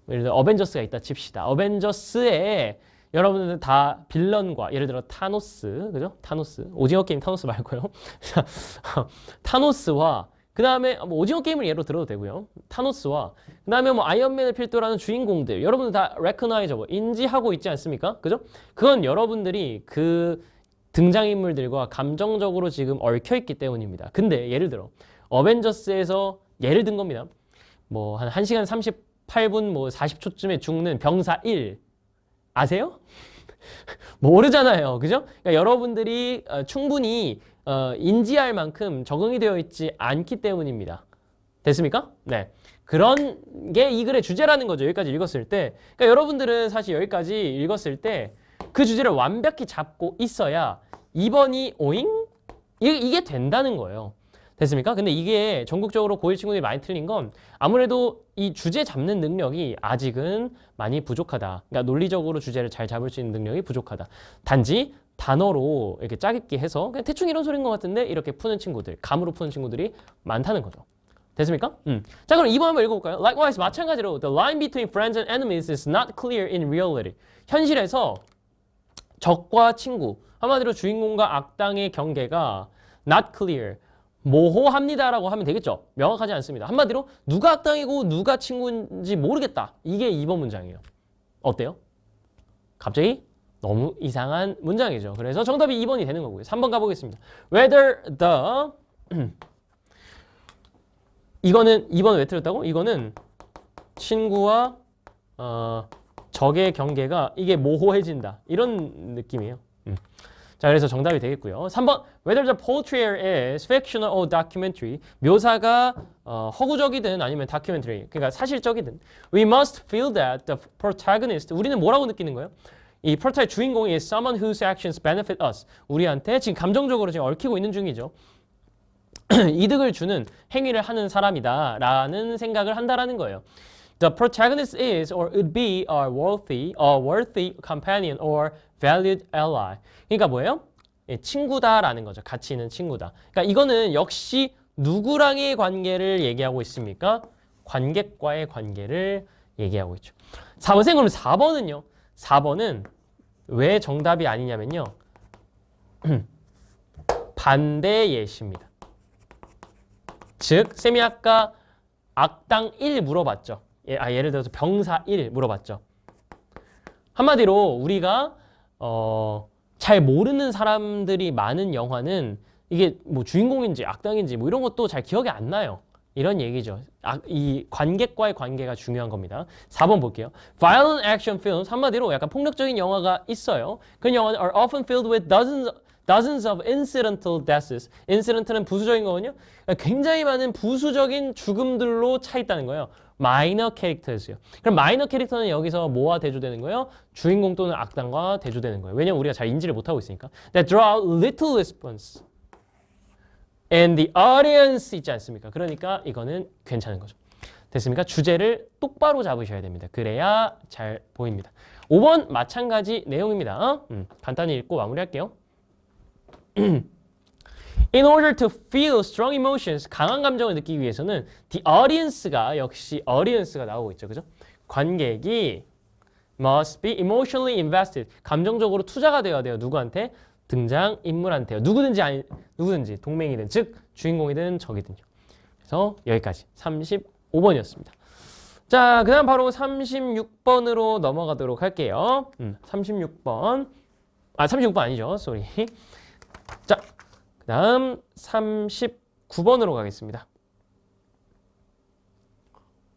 예를 들어 어벤져스가 있다 칩시다. 어벤져스에 여러분들 다 빌런과 예를 들어 타노스, 그죠? 타노스. 오징어 게임 타노스 말고요. 타노스와 그 다음에 뭐 오징어 게임을 예로 들어도 되고요. 타노스와 그 다음에 뭐 아이언맨을 필두로 하는 주인공들 여러분들 다 레커나이저버 인지하고 있지 않습니까? 그죠? 그건 여러분들이 그 등장인물들과 감정적으로 지금 얽혀있기 때문입니다. 근데 예를 들어 어벤져스에서 예를 든 겁니다. 뭐 한 1시간 38분 뭐 40초쯤에 죽는 병사 1 아세요? 모르잖아요. 그죠? 그러니까 여러분들이 충분히 인지할 만큼 적응이 되어 있지 않기 때문입니다. 됐습니까? 네. 그런 게 이 글의 주제라는 거죠. 여기까지 읽었을 때. 그러니까 여러분들은 사실 여기까지 읽었을 때 그 주제를 완벽히 잡고 있어야 2번이 오잉? 이게 된다는 거예요. 됐습니까? 근데 이게 전국적으로 고1 친구들이 많이 틀린 건 아무래도 이 주제 잡는 능력이 아직은 많이 부족하다. 그러니까 논리적으로 주제를 잘 잡을 수 있는 능력이 부족하다. 단지 단어로 이렇게 짜깁기 해서 그냥 대충 이런 소리인 것 같은데 이렇게 푸는 친구들, 감으로 푸는 친구들이 많다는 거죠. 됐습니까? 자, 그럼 2번 한번 읽어볼까요? Likewise, 마찬가지로 The line between friends and enemies is not clear in reality. 현실에서 적과 친구, 한마디로 주인공과 악당의 경계가 not clear, 모호합니다라고 하면 되겠죠. 명확하지 않습니다. 한마디로 누가 악당이고 누가 친구인지 모르겠다. 이게 2번 문장이에요. 어때요? 갑자기 너무 이상한 문장이죠. 그래서 정답이 2번이 되는 거고요. 3번 가보겠습니다. Whether the 이거는 2번 왜 틀렸다고? 이거는 친구와 적의 경계가 이게 모호해진다. 이런 느낌이에요. 자, 그래서 정답이 되겠고요. 3번 Whether the poetry is fictional or documentary 묘사가 허구적이든 아니면 다큐멘터리 그러니까 사실적이든 We must feel that the protagonist 우리는 뭐라고 느끼는 거예요? 이 프로타의 주인공이 is someone whose actions benefit us 우리한테 지금 감정적으로 지금 얽히고 있는 중이죠. 이득을 주는 행위를 하는 사람이다 라는 생각을 한다라는 거예요. The protagonist is or would be a worthy companion or valued ally. 그러니까 뭐예요? 친구다라는 거죠. 가치 있는 친구다. 그러니까 이거는 역시 누구랑의 관계를 얘기하고 있습니까? 관객과의 관계를 얘기하고 있죠. 4번생 그럼 4번은요? 4번은 왜 정답이 아니냐면요. 반대 예시입니다. 즉, 쌤이 아까 악당 1 물어봤죠. 예를 들어서 병사 1 물어봤죠. 한마디로 우리가 잘 모르는 사람들이 많은 영화는 이게 뭐 주인공인지 악당인지 뭐 이런 것도 잘 기억이 안 나요. 이런 얘기죠. 이 관객과의 관계가 중요한 겁니다. 4번 볼게요. Violent action films 한마디로 약간 폭력적인 영화가 있어요. 그 영화는 are often filled with dozens of incidental deaths. incident는 부수적인 거거든요. 굉장히 많은 부수적인 죽음들로 차 있다는 거예요. minor characters요. 그럼 minor character는 여기서 뭐와 대조되는 거예요? 주인공 또는 악당과 대조되는 거예요. 왜냐면 우리가 잘 인지를 못하고 있으니까. That draw out little response. And the audience 있지 않습니까? 그러니까 이거는 괜찮은 거죠. 됐습니까? 주제를 똑바로 잡으셔야 됩니다. 그래야 잘 보입니다. 5번 마찬가지 내용입니다. 간단히 읽고 마무리할게요. In order to feel strong emotions, 강한 감정을 느끼기 위해서는 the audience가 역시 audience가 나오고 있죠. 그죠? 관객이 must be emotionally invested. 감정적으로 투자가 되어야 돼요. 누구한테? 등장인물한테요. 누구든지 동맹이든 즉 주인공이든 적이든요. 그래서 여기까지 35번이었습니다. 자, 그 다음 바로 36번으로 넘어가도록 할게요. 36번. 36번 아니죠. 쏘리. 자, 그 다음 39번으로 가겠습니다.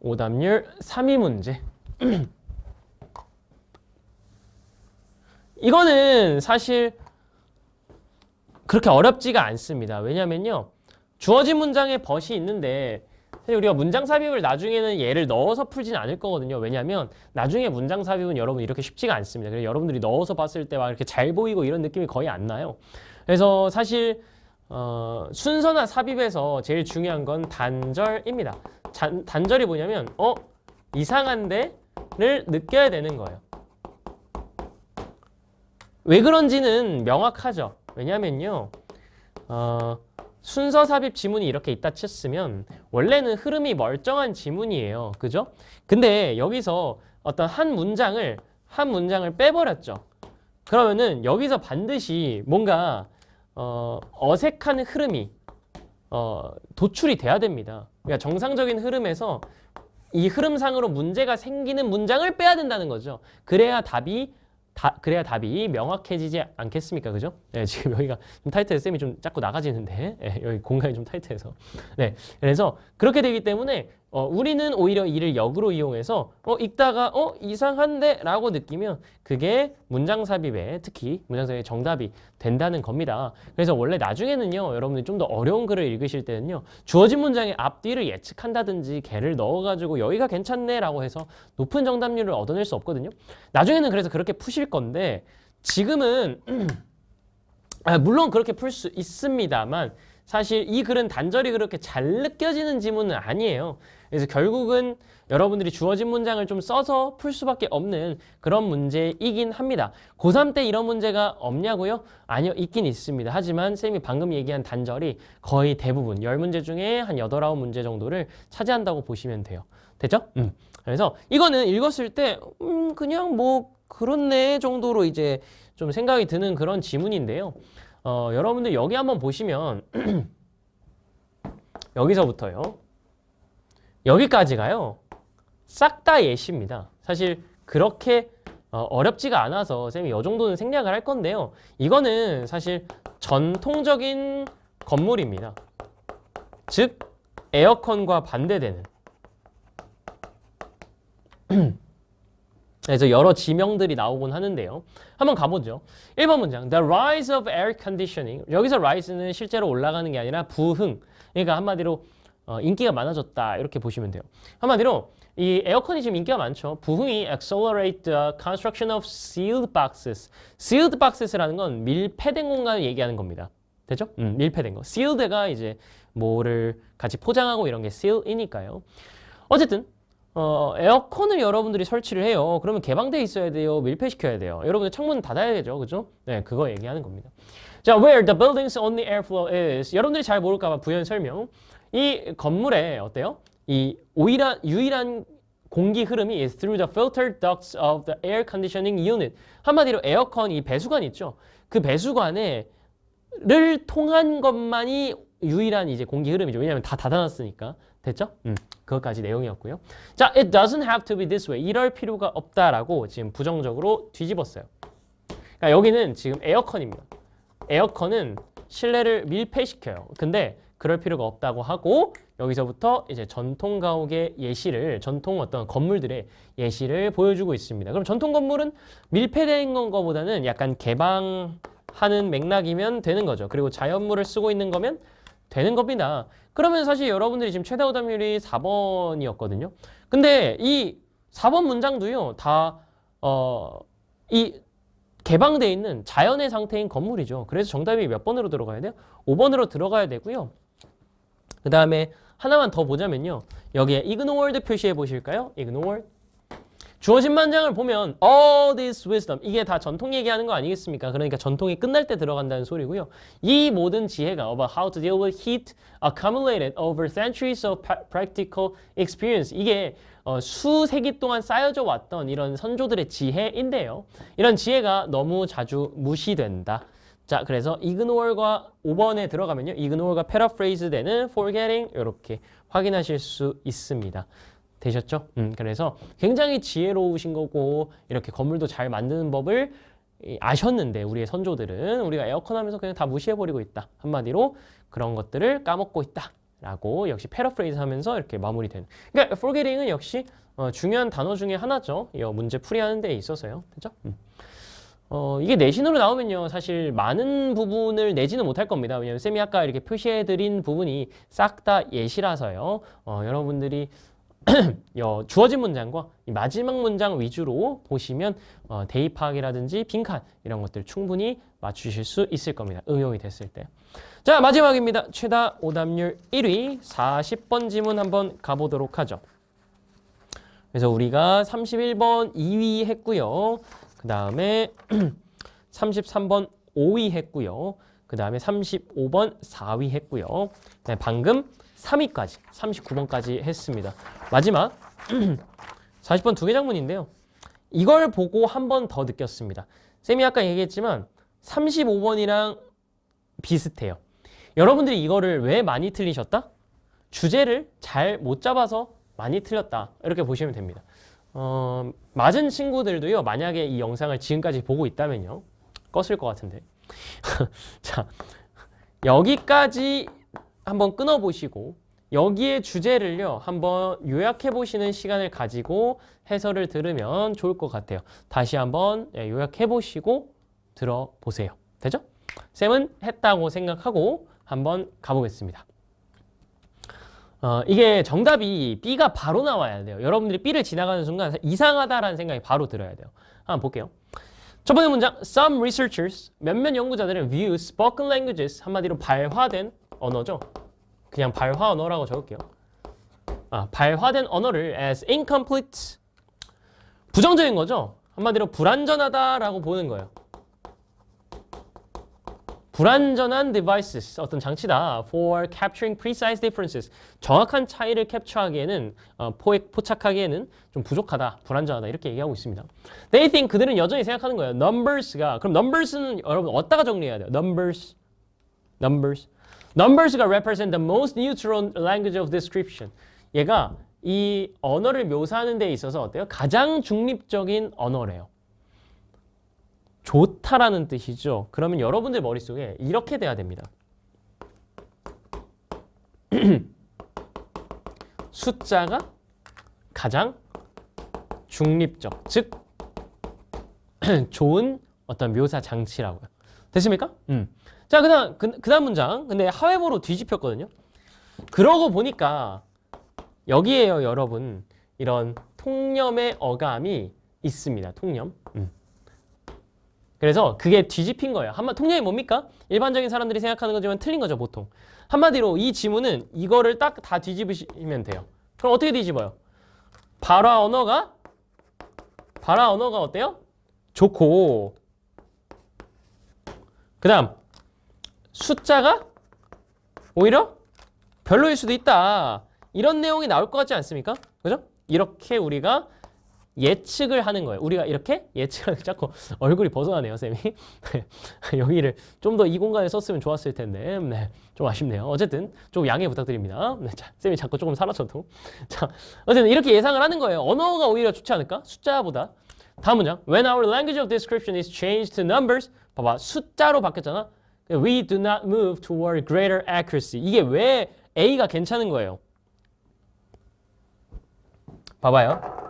오답률 3위 문제. 이거는 사실 그렇게 어렵지가 않습니다. 왜냐면요. 주어진 문장에 벗이 있는데 사실 우리가 문장 삽입을 나중에는 얘를 넣어서 풀진 않을 거거든요. 왜냐하면 나중에 문장 삽입은 여러분 이렇게 쉽지가 않습니다. 그래서 여러분들이 넣어서 봤을 때 막 이렇게 잘 보이고 이런 느낌이 거의 안 나요. 그래서 사실 순서나 삽입에서 제일 중요한 건 단절입니다. 단절이 뭐냐면 이상한데를 느껴야 되는 거예요. 왜 그런지는 명확하죠. 왜냐면요. 순서 삽입 지문이 이렇게 있다 쳤으면 원래는 흐름이 멀쩡한 지문이에요. 그죠? 근데 여기서 어떤 한 문장을 빼버렸죠. 그러면은 여기서 반드시 뭔가 어색한 흐름이 도출이 돼야 됩니다. 그러니까 정상적인 흐름에서 이 흐름상으로 문제가 생기는 문장을 빼야 된다는 거죠. 그래야 답이 명확해지지 않겠습니까? 그죠? 네, 지금 여기가 좀 타이트해서 쌤이 좀 자꾸 나가지는데 여기 공간이 좀 타이트해서 네, 그래서 그렇게 되기 때문에 우리는 오히려 이를 역으로 이용해서 읽다가 이상한데 라고 느끼면 그게 문장 삽입에 특히 문장 삽입의 정답이 된다는 겁니다. 그래서 원래 나중에는요 여러분들이 좀 더 어려운 글을 읽으실 때는요 주어진 문장의 앞뒤를 예측한다든지 개를 넣어가지고 여기가 괜찮네 라고 해서 높은 정답률을 얻어낼 수 없거든요. 나중에는 그래서 그렇게 푸실 건데 지금은 물론 그렇게 풀 수 있습니다만 사실 이 글은 단절이 그렇게 잘 느껴지는 지문은 아니에요. 그래서 결국은 여러분들이 주어진 문장을 좀 써서 풀 수밖에 없는 그런 문제이긴 합니다. 고3 때 이런 문제가 없냐고요? 아니요, 있긴 있습니다. 하지만 쌤이 방금 얘기한 단절이 거의 대부분 10문제 중에 한 8, 9문제 정도를 차지한다고 보시면 돼요. 됐죠? 그래서 이거는 읽었을 때 그냥 뭐 그렇네 정도로 이제 좀 생각이 드는 그런 지문인데요. 여러분들 여기 한번 보시면 여기서부터요. 여기까지가요. 싹 다 예시입니다. 사실 그렇게 어렵지가 않아서 쌤이 이 정도는 생략을 할 건데요. 이거는 사실 전통적인 건물입니다. 즉 에어컨과 반대되는 그래서 여러 지명들이 나오곤 하는데요. 한번 가보죠. 1번 문장. The rise of air conditioning. 여기서 rise는 실제로 올라가는 게 아니라 부흥. 그러니까 한마디로 인기가 많아졌다. 이렇게 보시면 돼요. 한마디로 이 에어컨이 지금 인기가 많죠. 부흥이 accelerate the construction of sealed boxes. sealed boxes라는 건 밀폐된 공간을 얘기하는 겁니다. 됐죠? 밀폐된 거. sealed가 이제 뭐를 같이 포장하고 이런 게 seal이니까요. 어쨌든 에어컨을 여러분들이 설치를 해요. 그러면 개방되어 있어야 돼요. 밀폐시켜야 돼요. 여러분들 창문 닫아야 되죠. 그죠? 네, 그거 얘기하는 겁니다. 자, where the building's only airflow is. 여러분들이 잘 모를까봐 부연 설명. 이 건물에 어때요? 이 유일한 공기 흐름이 is through the filtered ducts of the air conditioning unit. 한마디로 에어컨 이 배수관 있죠? 그 배수관을 통한 것만이 유일한 이제 공기 흐름이죠. 왜냐하면 다 닫아놨으니까. 됐죠? 그것까지 내용이었고요. 자, it doesn't have to be this way. 이럴 필요가 없다라고 지금 부정적으로 뒤집었어요. 그러니까 여기는 지금 에어컨입니다. 에어컨은 실내를 밀폐시켜요. 근데 그럴 필요가 없다고 하고 여기서부터 이제 전통 가옥의 예시를 전통 어떤 건물들의 예시를 보여주고 있습니다. 그럼 전통 건물은 밀폐된 거보다는 약간 개방하는 맥락이면 되는 거죠. 그리고 자연물을 쓰고 있는 거면 되는 겁니다. 그러면 사실 여러분들이 지금 최다 오답률이 4번이었거든요. 근데 이 4번 문장도요. 다 이 개방되어 있는 자연의 상태인 건물이죠. 그래서 정답이 몇 번으로 들어가야 돼요? 5번으로 들어가야 되고요. 그 다음에 하나만 더 보자면요. 여기에 ignored 표시해 보실까요? ignored. 주어진 문장을 보면 all this wisdom 이게 다 전통 얘기하는 거 아니겠습니까? 그러니까 전통이 끝날 때 들어간다는 소리고요. 이 모든 지혜가 about how to deal with heat accumulated over centuries of practical experience 이게 수세기 동안 쌓여져 왔던 이런 선조들의 지혜인데요. 이런 지혜가 너무 자주 무시된다. 자, 그래서 ignore과 5번에 들어가면요. ignore가 paraphrase 되는 forgetting 이렇게 확인하실 수 있습니다. 되셨죠? 그래서 굉장히 지혜로우신 거고 이렇게 건물도 잘 만드는 법을 아셨는데 우리의 선조들은 우리가 에어컨 하면서 그냥 다 무시해버리고 있다. 한마디로 그런 것들을 까먹고 있다. 라고 역시 패러프레이즈 하면서 이렇게 마무리되는. 그러니까 forgetting은 역시 중요한 단어 중에 하나죠. 이 문제 풀이하는 데 있어서요. 그죠? 이게 내신으로 나오면요. 사실 많은 부분을 내지는 못할 겁니다. 왜냐하면 쌤이 아까 이렇게 표시해드린 부분이 싹 다 예시라서요. 여러분들이 주어진 문장과 이 마지막 문장 위주로 보시면 대입하기라든지 빈칸 이런 것들 충분히 맞추실 수 있을 겁니다. 응용이 됐을 때. 자, 마지막입니다. 최다 오답률 1위 40번 지문 한번 가보도록 하죠. 그래서 우리가 31번 2위 했고요. 그 다음에 33번 5위 했고요. 그 다음에 35번 4위 했고요. 네, 방금 3위까지, 39번까지 했습니다. 마지막 40번 두 개 장문인데요. 이걸 보고 한 번 더 느꼈습니다. 쌤이 아까 얘기했지만 35번이랑 비슷해요. 여러분들이 이거를 왜 많이 틀리셨다? 주제를 잘 못 잡아서 많이 틀렸다. 이렇게 보시면 됩니다. 맞은 친구들도요. 만약에 이 영상을 지금까지 보고 있다면요. 껐을 것 같은데. 자, 여기까지 한번 끊어보시고 여기에 주제를요. 한번 요약해보시는 시간을 가지고 해설을 들으면 좋을 것 같아요. 다시 한번 요약해보시고 들어보세요. 되죠? 쌤은 했다고 생각하고 한번 가보겠습니다. 이게 정답이 B가 바로 나와야 돼요. 여러분들이 B를 지나가는 순간 이상하다라는 생각이 바로 들어야 돼요. 한번 볼게요. 첫 번째 문장, some researchers, 몇몇 연구자들은 view spoken languages, 한마디로 발화된 언어죠. 그냥 발화 언어라고 적을게요. 발화된 언어를 as incomplete, 부정적인 거죠. 한마디로 불완전하다라고 보는 거예요. 불완전한 devices, 어떤 장치다. for capturing precise differences, 정확한 차이를 캡처하기에는, 포착하기에는 좀 부족하다, 불완전하다 이렇게 얘기하고 있습니다. They think, 그들은 여전히 생각하는 거예요. numbers가, 그럼 numbers는 여러분 어디다가 정리해야 돼요? numbers가 represent the most neutral language of description. 얘가 이 언어를 묘사하는 데 있어서 어때요? 가장 중립적인 언어래요. 좋다라는 뜻이죠. 그러면 여러분들 머릿속에 이렇게 돼야 됩니다. 숫자가 가장 중립적, 즉 좋은 어떤 묘사 장치라고요. 됐습니까? 자, 그다음 문장. 근데 하회보로 뒤집혔거든요. 그러고 보니까 여기에요, 여러분. 이런 통념의 어감이 있습니다. 통념. 그래서 그게 뒤집힌 거예요. 통념이 뭡니까? 일반적인 사람들이 생각하는 거지만 틀린 거죠, 보통. 한마디로 이 지문은 이거를 딱 다 뒤집으시면 돼요. 그럼 어떻게 뒤집어요? 발화 언어가 어때요? 좋고, 그 다음 숫자가 오히려 별로일 수도 있다. 이런 내용이 나올 것 같지 않습니까? 그죠? 이렇게 우리가 예측을 하는 거예요. 우리가 이렇게 예측을 자꾸 얼굴이 벗어나네요, 쌤이. 여기를 좀 더 이 공간에 썼으면 좋았을 텐데, 네, 좀 아쉽네요. 어쨌든 좀 양해 부탁드립니다. 네, 자, 쌤이 자꾸 조금 사라져도. 자, 어쨌든 이렇게 예상을 하는 거예요. 언어가 오히려 좋지 않을까? 숫자보다. 다음 문장. When our language of description is changed to numbers, 봐봐, 숫자로 바뀌었잖아. We do not move toward greater accuracy. 이게 왜 A가 괜찮은 거예요? 봐봐요.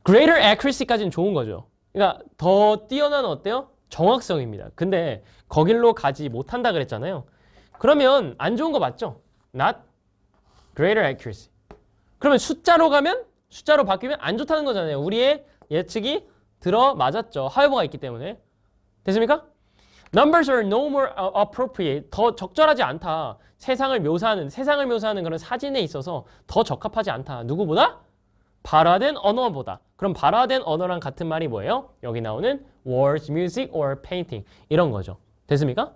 greater accuracy까지는 좋은 거죠. 그러니까 더 뛰어난 어때요? 정확성입니다. 근데 거길로 가지 못한다 그랬잖아요. 그러면 안 좋은 거 맞죠? not greater accuracy. 그러면 숫자로 바뀌면 안 좋다는 거잖아요. 우리의 예측이 들어맞았죠. 하회보가 있기 때문에. 됐습니까? Numbers are no more appropriate. 더 적절하지 않다. 세상을 묘사하는 그런 사진에 있어서 더 적합하지 않다. 누구보다? 발화된 언어보다. 그럼 발화된 언어랑 같은 말이 뭐예요? 여기 나오는 words, music, or painting 이런 거죠. 됐습니까?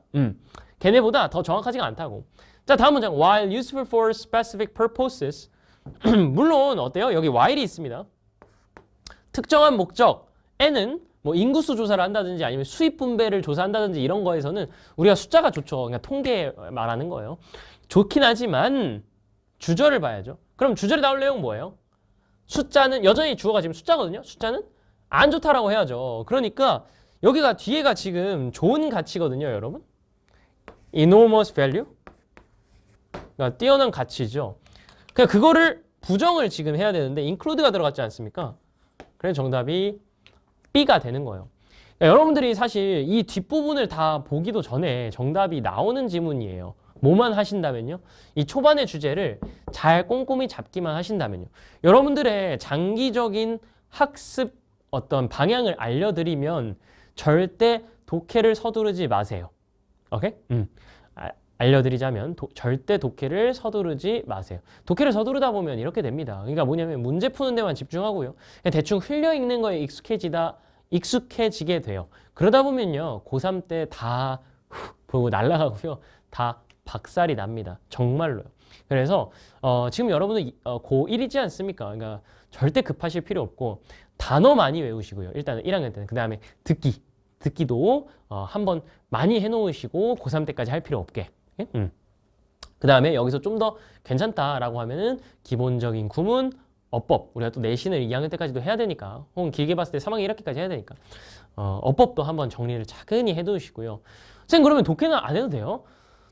걔네보다 더 정확하지가 않다고. 자, 다음 문장. While useful for specific purposes. 물론 어때요? 여기 while이 있습니다. 특정한 목적에는 뭐 인구수 조사를 한다든지 아니면 수입 분배를 조사한다든지 이런 거에서는 우리가 숫자가 좋죠. 그냥 통계 말하는 거예요. 좋긴 하지만 주절을 봐야죠. 그럼 주절에 나올 내용 뭐예요? 숫자는 여전히 주어가 지금 숫자거든요. 숫자는 안 좋다라고 해야죠. 그러니까 여기가 뒤에가 지금 좋은 가치거든요, 여러분. enormous value. 그러니까 뛰어난 가치죠. 그냥 그거를 부정을 지금 해야 되는데 include가 들어갔지 않습니까? 그래서 정답이 B가 되는 거예요. 그러니까 여러분들이 사실 이 뒷부분을 다 보기도 전에 정답이 나오는 지문이에요. 뭐만 하신다면요. 이 초반의 주제를 잘 꼼꼼히 잡기만 하신다면요. 여러분들의 장기적인 학습 어떤 방향을 알려드리면 절대 독해를 서두르지 마세요. 오케이? 알려드리자면 절대 독해를 서두르지 마세요. 독해를 서두르다 보면 이렇게 됩니다. 그러니까 뭐냐면 문제 푸는 데만 집중하고요. 그냥 대충 흘려 읽는 거에 익숙해지게 돼요. 그러다 보면요. 고3 때 다 보고 날아가고요. 다 박살이 납니다. 정말로요. 그래서 지금 여러분들 고1이지 않습니까? 그러니까 절대 급하실 필요 없고 단어 많이 외우시고요. 일단은 1학년 때는. 그 다음에 듣기도 한번 많이 해놓으시고 고3 때까지 할 필요 없게. 그 다음에 여기서 좀 더 괜찮다라고 하면은 기본적인 구문, 어법. 우리가 또 내신을 2학년 때까지도 해야 되니까, 혹은 길게 봤을 때 3학년 1학기까지 해야 되니까 어법도 한번 정리를 차근히 해두시고요. 선생님 그러면 독해는 안 해도 돼요?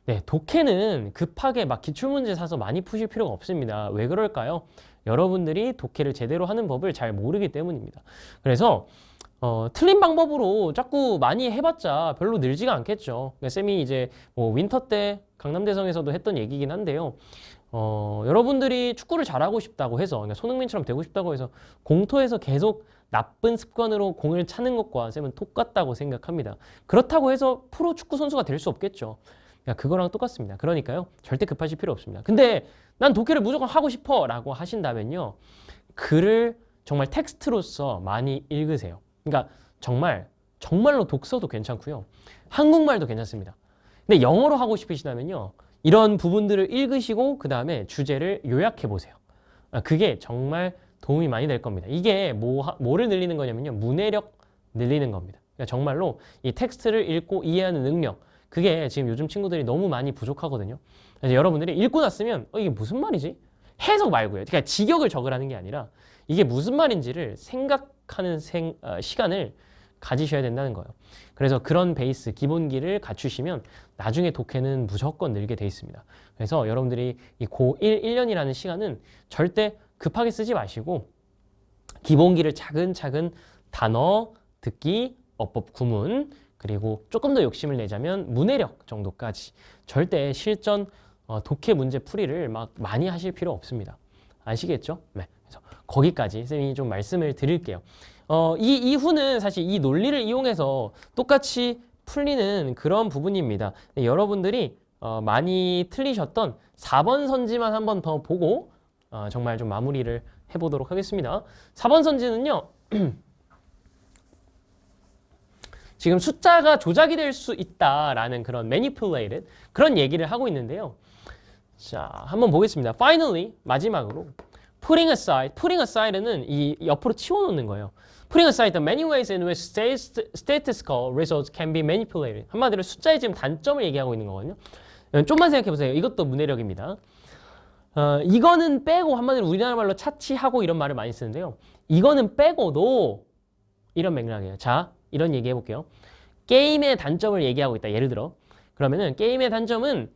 네, 독해는 급하게 막 기출문제 사서 많이 푸실 필요가 없습니다. 왜 그럴까요? 여러분들이 독해를 제대로 하는 법을 잘 모르기 때문입니다. 그래서 틀린 방법으로 자꾸 많이 해봤자 별로 늘지가 않겠죠. 그러니까 쌤이 이제 뭐 윈터 때 강남대성에서도 했던 얘기긴 한데요. 여러분들이 축구를 잘하고 싶다고 해서, 그러니까 손흥민처럼 되고 싶다고 해서 공터에서 계속 나쁜 습관으로 공을 차는 것과 쌤은 똑같다고 생각합니다. 그렇다고 해서 프로 축구 선수가 될 수 없겠죠. 그러니까 그거랑 똑같습니다. 그러니까요. 절대 급하실 필요 없습니다. 근데 난 독해를 무조건 하고 싶어 라고 하신다면요. 글을 정말 텍스트로서 많이 읽으세요. 그러니까 정말로 독서도 괜찮고요. 한국말도 괜찮습니다. 근데 영어로 하고 싶으시다면요. 이런 부분들을 읽으시고 그 다음에 주제를 요약해 보세요. 그게 정말 도움이 많이 될 겁니다. 이게 뭐를 늘리는 거냐면요. 문해력 늘리는 겁니다. 그러니까 정말로 이 텍스트를 읽고 이해하는 능력, 그게 지금 요즘 친구들이 너무 많이 부족하거든요. 그래서 여러분들이 읽고 났으면 이게 무슨 말이지? 해석 말고요. 그러니까 직역을 적으라는 게 아니라 이게 무슨 말인지를 생각하는 시간을 가지셔야 된다는 거예요. 그래서 그런 베이스, 기본기를 갖추시면 나중에 독해는 무조건 늘게 돼 있습니다. 그래서 여러분들이 이 고1 1년이라는 시간은 절대 급하게 쓰지 마시고 기본기를 차근차근 단어, 듣기, 어법, 구문, 그리고 조금 더 욕심을 내자면 문해력 정도까지 절대 실전 독해 문제 풀이를 막 많이 하실 필요 없습니다. 아시겠죠? 네. 그래서 거기까지 쌤이 좀 말씀을 드릴게요. 이 이후는 사실 이 논리를 이용해서 똑같이 풀리는 그런 부분입니다. 여러분들이 많이 틀리셨던 4번 선지만 한번 더 보고 정말 좀 마무리를 해보도록 하겠습니다. 4번 선지는요. 지금 숫자가 조작이 될 수 있다라는 그런 manipulated 그런 얘기를 하고 있는데요. 자, 한번 보겠습니다. Finally, 마지막으로 putting aside는 이 옆으로 치워놓는 거예요. Putting aside the many ways in which statistical results can be manipulated. 한마디로 숫자의 지금 단점을 얘기하고 있는 거거든요. 좀만 생각해보세요. 이것도 문해력입니다. 이거는 빼고 한마디로 우리나라 말로 차치하고 이런 말을 많이 쓰는데요. 이거는 빼고도 이런 맥락이에요. 자, 이런 얘기 해볼게요. 게임의 단점을 얘기하고 있다. 예를 들어. 그러면은 게임의 단점은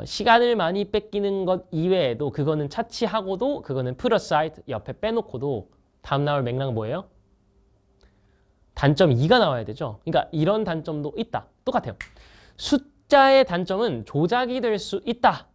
시간을 많이 뺏기는 것 이외에도 그거는 차치하고도 그거는 put aside 옆에 빼놓고도 다음 나올 맥락은 뭐예요? 단점 2가 나와야 되죠. 그러니까 이런 단점도 있다. 똑같아요. 숫자의 단점은 조작이 될 수 있다.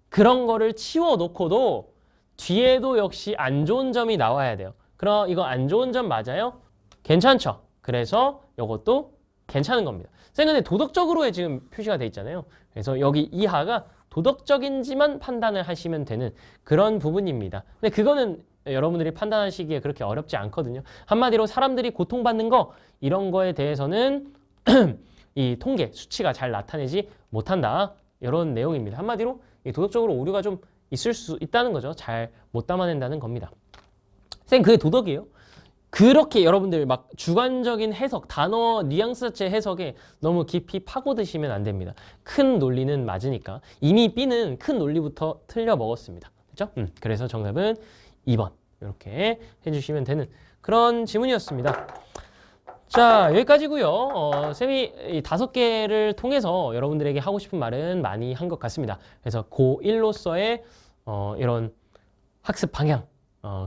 그런 거를 치워놓고도 뒤에도 역시 안 좋은 점이 나와야 돼요. 그럼 이거 안 좋은 점 맞아요? 괜찮죠? 그래서 이것도 괜찮은 겁니다. 선생님 근데 도덕적으로에 지금 표시가 돼 있잖아요. 그래서 여기 이하가 도덕적인지만 판단을 하시면 되는 그런 부분입니다. 근데 그거는 여러분들이 판단하시기에 그렇게 어렵지 않거든요. 한마디로 사람들이 고통받는 거 이런 거에 대해서는 이 통계, 수치가 잘 나타내지 못한다. 이런 내용입니다. 한마디로 이 도덕적으로 오류가 좀 있을 수 있다는 거죠. 잘 못 담아낸다는 겁니다. 선생님 그게 도덕이에요? 그렇게 여러분들 막 주관적인 해석, 단어, 뉘앙스 자체 해석에 너무 깊이 파고드시면 안 됩니다. 큰 논리는 맞으니까. 이미 B는 큰 논리부터 틀려 먹었습니다. 그렇죠? 그래서 정답은 2번 이렇게 해주시면 되는 그런 지문이었습니다. 자, 여기까지고요. 쌤이 이 5개를 통해서 여러분들에게 하고 싶은 말은 많이 한 것 같습니다. 그래서 고1로서의 이런 학습 방향,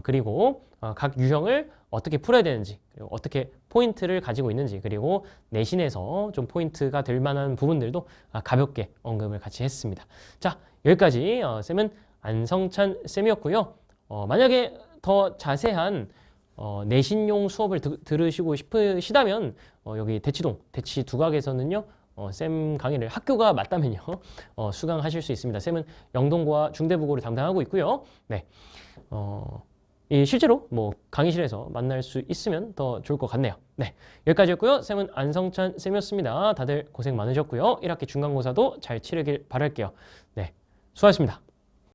그리고 각 유형을 어떻게 풀어야 되는지, 그리고 어떻게 포인트를 가지고 있는지, 그리고 내신에서 좀 포인트가 될 만한 부분들도 가볍게 언급을 같이 했습니다. 자, 여기까지 쌤은 안성찬 쌤이었고요. 만약에 더 자세한 내신용 수업을 들으시고 싶으시다면 여기 대치동, 대치 두각에서는요. 쌤 강의를 학교가 맞다면요. 수강하실 수 있습니다. 쌤은 영동고와 중대부고를 담당하고 있고요. 네. 이 실제로 뭐 강의실에서 만날 수 있으면 더 좋을 것 같네요. 네. 여기까지였고요. 쌤은 안성찬 쌤이었습니다. 다들 고생 많으셨고요. 1학기 중간고사도 잘 치르길 바랄게요. 네. 수고하셨습니다.